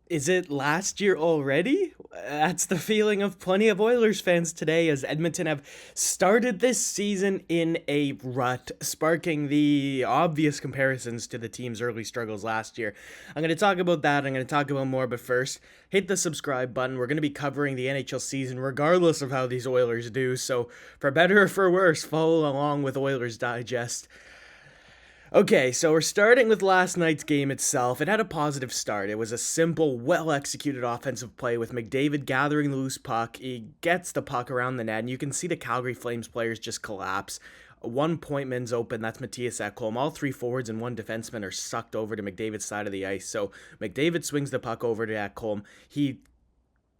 Is it last year already? That's the feeling of plenty of Oilers fans today, as Edmonton have started this season in a rut, sparking the obvious comparisons to the team's early struggles last year. I'm going to talk about that. I'm going to talk about more, but first, hit the subscribe button. We're going to be covering the NHL season regardless of how these Oilers do, so for better or for worse, follow along with Oilers Digest. Okay, so we're starting with last night's game itself. It had a positive start. It was a simple, well-executed offensive play with McDavid gathering the loose puck. He gets the puck around the net, and you can see the Calgary Flames players just collapse. One point man's open, that's Mattias Ekholm. All three forwards and one defenseman are sucked over to McDavid's side of the ice. So McDavid swings the puck over to Ekholm. He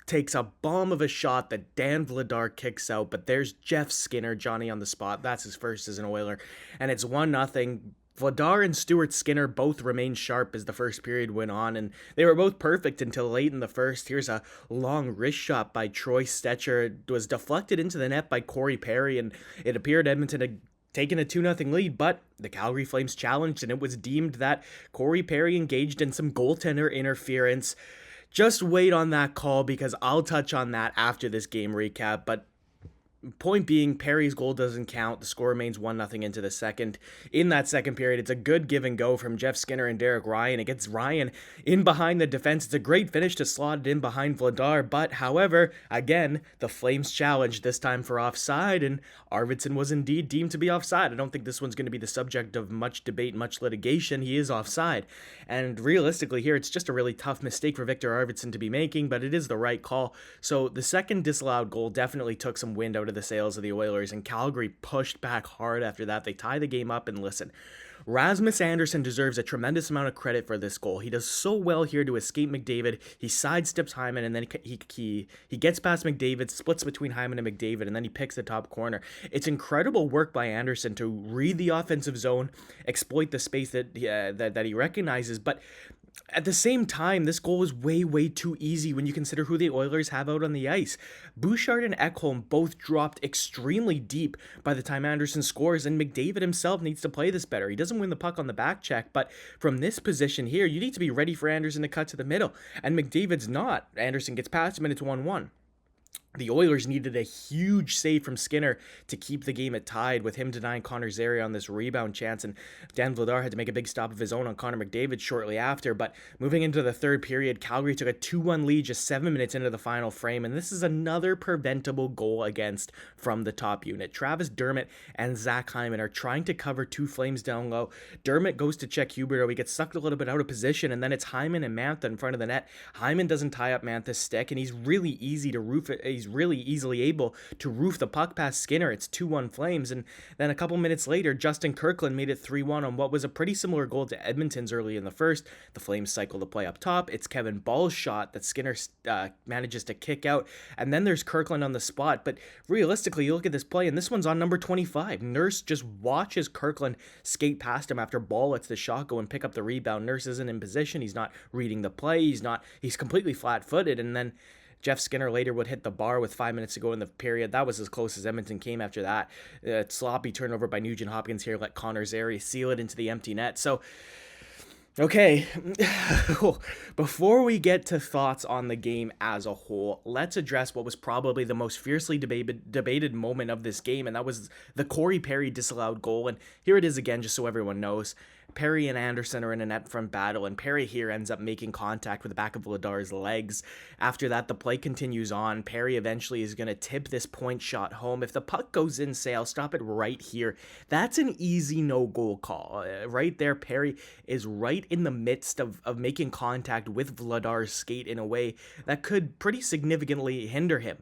takes a bomb of a shot that Dan Vladar kicks out, but there's Jeff Skinner, Johnny on the spot. That's his first as an Oiler, and it's 1-0. Vladar and Stuart Skinner both remained sharp as the first period went on, and they were both perfect until late in the first. Here's a long wrist shot by Troy Stecher. It was deflected into the net by Corey Perry, and it appeared Edmonton had taken a 2-0 lead, but the Calgary Flames challenged, and it was deemed that Corey Perry engaged in some goaltender interference. Just wait on that call because I'll touch on that after this game recap, but point being, Perry's goal doesn't count. The score remains 1-0 into the second. In that second period, it's a good give and go from Jeff Skinner and Derek Ryan. It gets Ryan in behind the defense. It's a great finish to slot it in behind Vladar, but however, again, the Flames challenged this time for offside, and Arvidsson was indeed deemed to be offside. I don't think this one's going to be the subject of much debate, much litigation. He is offside, and realistically here, it's just a really tough mistake for Victor Arvidsson to be making, but it is the right call. So the second disallowed goal definitely took some wind out of the sails of the Oilers, and Calgary pushed back hard after that. They tie the game up, and listen, Rasmus Andersson deserves a tremendous amount of credit for this goal. He does so well here to escape McDavid. He sidesteps Hyman, and then he gets past McDavid, splits between Hyman and McDavid, and then he picks the top corner. It's incredible work by Andersson to read the offensive zone, exploit the space that he recognizes, but at the same time, this goal was way too easy when you consider who the Oilers have out on the ice. Bouchard and Ekholm both dropped extremely deep by the time Andersson scores, and McDavid himself needs to play this better. He doesn't win the puck on the back check, but from this position here, you need to be ready for Andersson to cut to the middle, and McDavid's not. Andersson gets past him, and it's 1-1. The Oilers needed a huge save from Skinner to keep the game at tied, with him denying Connor Zary on this rebound chance, and Dan Vladar had to make a big stop of his own on Connor McDavid shortly after. But moving into the third period, Calgary took a 2-1 lead just 7 minutes into the final frame, and this is another preventable goal against from the top unit. Travis Dermott and Zach Hyman are trying to cover two Flames down low. Dermott goes to check Huberdeau. He gets sucked a little bit out of position, and then it's Hyman and Mantha in front of the net. Hyman doesn't tie up Mantha's stick, and he's really easily able to roof the puck past Skinner. It's 2-1 Flames, and then a couple minutes later, Justin Kirkland made it 3-1 on what was a pretty similar goal to Edmonton's early in the first. The Flames cycle the play up top. It's Kevin Ball's shot that Skinner manages to kick out, and then there's Kirkland on the spot. But realistically, you look at this play, and this one's on number 25. Nurse just watches Kirkland skate past him after Ball lets the shot go and pick up the rebound. Nurse isn't in position. He's not reading the play. He's completely flat-footed, and then Jeff Skinner later would hit the bar with 5 minutes to go in the period. That was as close as Edmonton came after that. Sloppy turnover by Nugent-Hopkins here let Connor Zary seal it into the empty net. So, okay, before we get to thoughts on the game as a whole, let's address what was probably the most fiercely debated moment of this game, and that was the Corey Perry disallowed goal. And here it is again, just so everyone knows. Perry and Andersson are in a net front battle, and Perry here ends up making contact with the back of Vladar's legs. After that, the play continues on. Perry eventually is going to tip this point shot home. If the puck goes in, say, I'll stop it right here. That's an easy no-goal call. Right there, Perry is right in the midst of making contact with Vladar's skate in a way that could pretty significantly hinder him.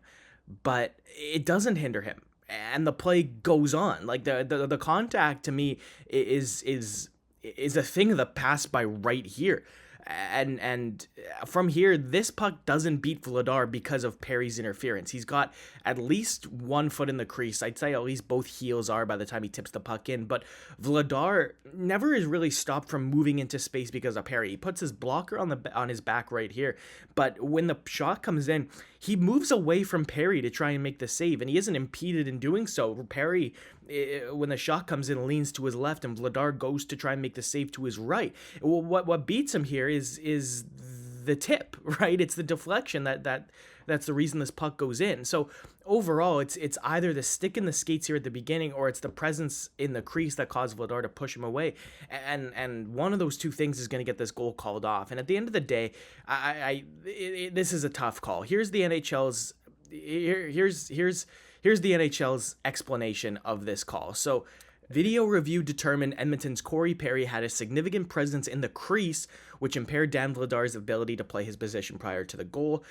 But it doesn't hinder him, and the play goes on. Like, the contact, to me, is a thing of the past by right here. And from here, this puck doesn't beat Vladar because of Perry's interference. He's got at least 1 foot in the crease. I'd say at least both heels are by the time he tips the puck in. But Vladar never is really stopped from moving into space because of Perry. He puts his blocker on his back right here. But when the shot comes in, he moves away from Perry to try and make the save, and he isn't impeded in doing so. Perry, when the shot comes in, leans to his left, and Vladar goes to try and make the save to his right. What beats him here is the tip, right? It's the deflection that's the reason this puck goes in. So overall, it's either the stick in the skates here at the beginning, or it's the presence in the crease that caused Vladar to push him away. And one of those two things is going to get this goal called off. And at the end of the day, this is a tough call. Here's the NHL's explanation of this call. So, video review determined Edmonton's Corey Perry had a significant presence in the crease, which impaired Dan Vladar's ability to play his position prior to the goal.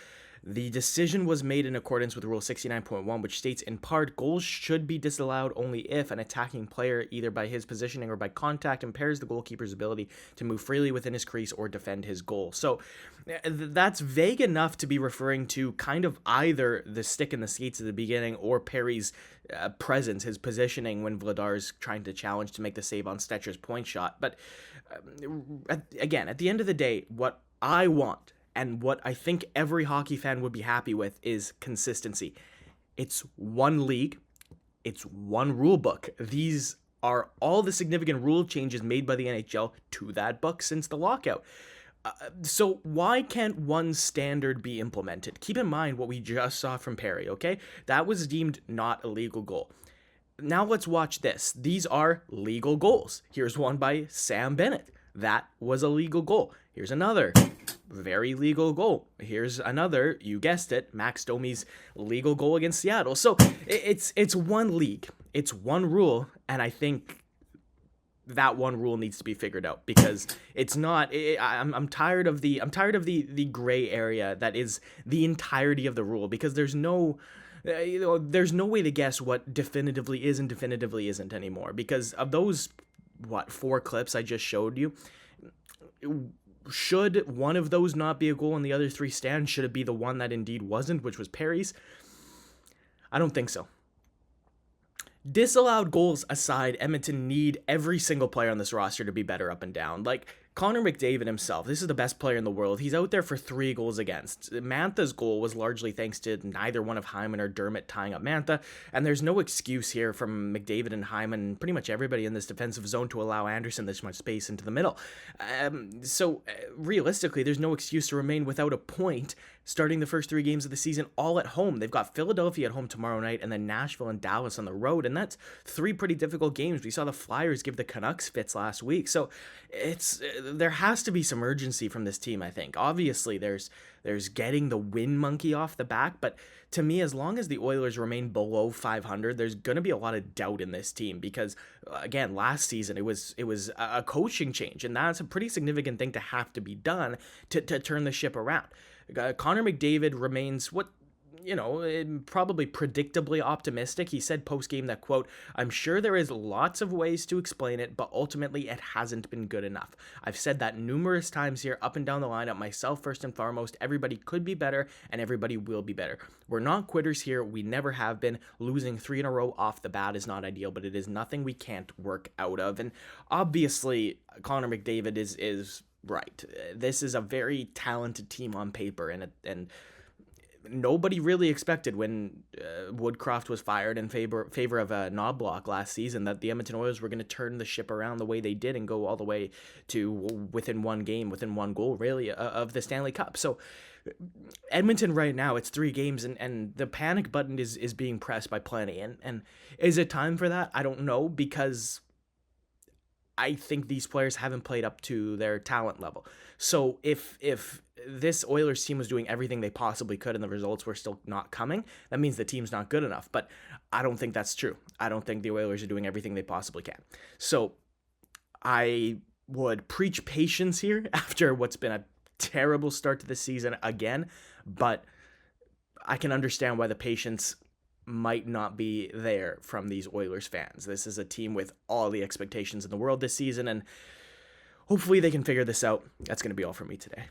The decision was made in accordance with Rule 69.1, which states, in part, goals should be disallowed only if an attacking player, either by his positioning or by contact, impairs the goalkeeper's ability to move freely within his crease or defend his goal. So that's vague enough to be referring to kind of either the stick in the skates at the beginning or Perry's presence, his positioning when Vladar's trying to challenge to make the save on Stetcher's point shot. But again, at the end of the day, what I want and what I think every hockey fan would be happy with is consistency. It's one league. It's one rule book. These are all the significant rule changes made by the NHL to that book since the lockout. So why can't one standard be implemented? Keep in mind what we just saw from Perry, okay? That was deemed not a legal goal. Now let's watch this. These are legal goals. Here's one by Sam Bennett. That was a legal goal. Here's another very legal goal. Here's another, you guessed it, Max Domi's legal goal against Seattle. So it's one league. It's one rule, and I think that one rule needs to be figured out, because it's not. I'm tired of the gray area that is the entirety of the rule, because there's no way to guess what definitively is and definitively isn't anymore, because of those 4 clips I just showed you. Should one of those not be a goal and the other 3 stand? Should it be the one that indeed wasn't, which was Perry's? I don't think so. Disallowed goals aside, Edmonton need every single player on this roster to be better up and down. Like Connor McDavid himself, this is the best player in the world. He's out there for 3 goals against. Mantha's goal was largely thanks to neither one of Hyman or Dermott tying up Mantha, and there's no excuse here from McDavid and Hyman and pretty much everybody in this defensive zone to allow Anderson this much space into the middle. So realistically, there's no excuse to remain without a point starting the first 3 games of the season all at home. They've got Philadelphia at home tomorrow night and then Nashville and Dallas on the road, and that's 3 pretty difficult games. We saw the Flyers give the Canucks fits last week, so there has to be some urgency from this team, I think. Obviously, there's getting the win monkey off the back, but to me, as long as the Oilers remain below 500, there's going to be a lot of doubt in this team, because again, last season it was a coaching change, and that's a pretty significant thing to have to be done to turn the ship around. Connor McDavid remains probably predictably optimistic. He said post-game that, quote, "I'm sure there is lots of ways to explain it, but ultimately it hasn't been good enough. I've said that numerous times here, up and down the lineup, myself first and foremost. Everybody could be better, and everybody will be better. We're not quitters here. We never have been. Losing 3 in a row off the bat is not ideal, but it is nothing we can't work out of." And obviously, Connor McDavid is right. This is a very talented team on paper, and nobody really expected when Woodcroft was fired in favor of Knoblauch last season that the Edmonton Oilers were going to turn the ship around the way they did and go all the way to within one goal, really, of the Stanley Cup. So Edmonton right now, it's 3 games, and the panic button is being pressed by plenty. And is it time for that? I don't know, because I think these players haven't played up to their talent level. So if this Oilers team was doing everything they possibly could and the results were still not coming, that means the team's not good enough. But I don't think that's true. I don't think the Oilers are doing everything they possibly can. So I would preach patience here after what's been a terrible start to the season again, but I can understand why the patience might not be there from these Oilers fans. This is a team with all the expectations in the world this season, and hopefully they can figure this out. That's going to be all for me today.